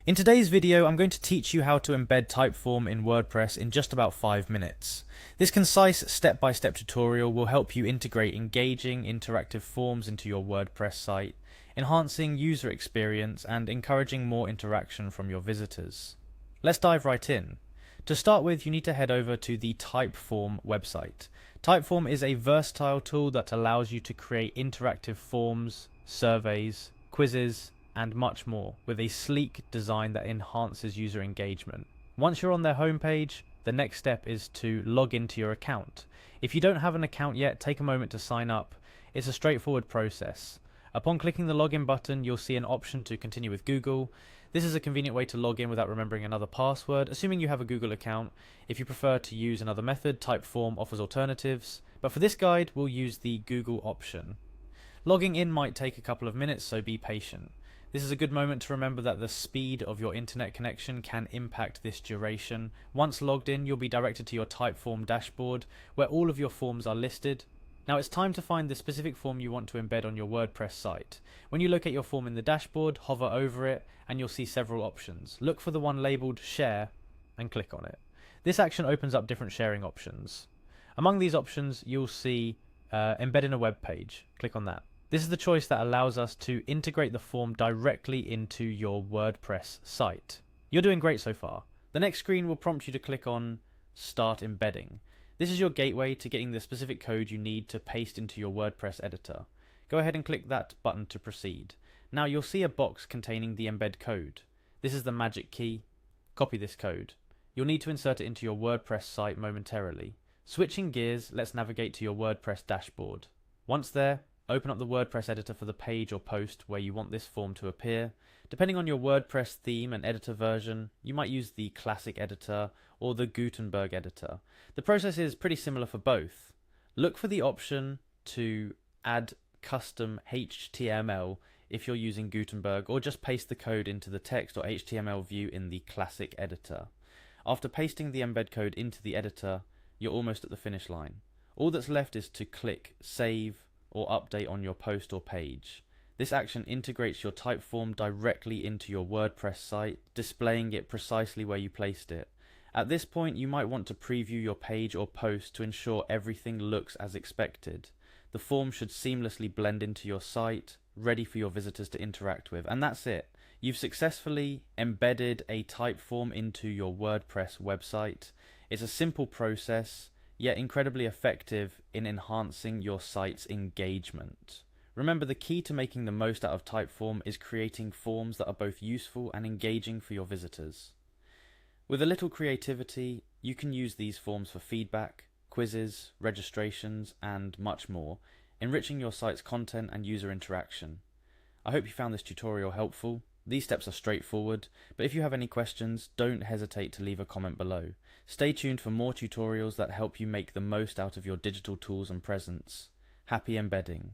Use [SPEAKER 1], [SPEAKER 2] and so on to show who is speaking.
[SPEAKER 1] In today's video, I'm going to teach you how to embed Typeform in WordPress in just about 5 minutes. This concise step-by-step tutorial will help you integrate engaging interactive forms into your WordPress site, enhancing user experience and encouraging more interaction from your visitors. Let's dive right in. To start with, you need to head over to the Typeform website. Typeform is a versatile tool that allows you to create interactive forms, surveys, quizzes, and much more, with a sleek design that enhances user engagement. Once you're on their homepage, the next step is to log into your account. If you don't have an account yet, take a moment to sign up. It's a straightforward process. Upon clicking the login button, you'll see an option to continue with Google. This is a convenient way to log in without remembering another password, assuming you have a Google account. If you prefer to use another method, Typeform offers alternatives, but for this guide, we'll use the Google option. Logging in might take a couple of minutes, so be patient. This is a good moment to remember that the speed of your internet connection can impact this duration. Once logged in, you'll be directed to your Typeform dashboard, where all of your forms are listed. Now it's time to find the specific form you want to embed on your WordPress site. When you locate your form in the dashboard, hover over it, and you'll see several options. Look for the one labeled Share, and click on it. This action opens up different sharing options. Among these options, you'll see Embed in a web page. Click on that. This is the choice that allows us to integrate the form directly into your WordPress site. You're doing great so far. The next screen will prompt you to click on Start Embedding. This is your gateway to getting the specific code you need to paste into your WordPress editor. Go ahead and click that button to proceed. Now you'll see a box containing the embed code. This is the magic key. Copy this code. You'll need to insert it into your WordPress site momentarily. Switching gears, let's navigate to your WordPress dashboard. Once there, open up the WordPress editor for the page or post where you want this form to appear. Depending on your WordPress theme and editor version, you might use the Classic editor or the Gutenberg editor. The process is pretty similar for both. Look for the option to add custom HTML if you're using Gutenberg, or just paste the code into the text or HTML view in the Classic editor. After pasting the embed code into the editor, you're almost at the finish line. All that's left is to click Save or update on your post or page. This action integrates your Typeform directly into your WordPress site, displaying it precisely where you placed it. At this point, you might want to preview your page or post to ensure everything looks as expected. The form should seamlessly blend into your site, ready for your visitors to interact with, and that's it. You've successfully embedded a Typeform into your WordPress website. It's a simple process, yet incredibly effective in enhancing your site's engagement. Remember, the key to making the most out of Typeform is creating forms that are both useful and engaging for your visitors. With a little creativity, you can use these forms for feedback, quizzes, registrations, and much more, enriching your site's content and user interaction. I hope you found this tutorial helpful. These steps are straightforward, but if you have any questions, don't hesitate to leave a comment below. Stay tuned for more tutorials that help you make the most out of your digital tools and presence. Happy embedding!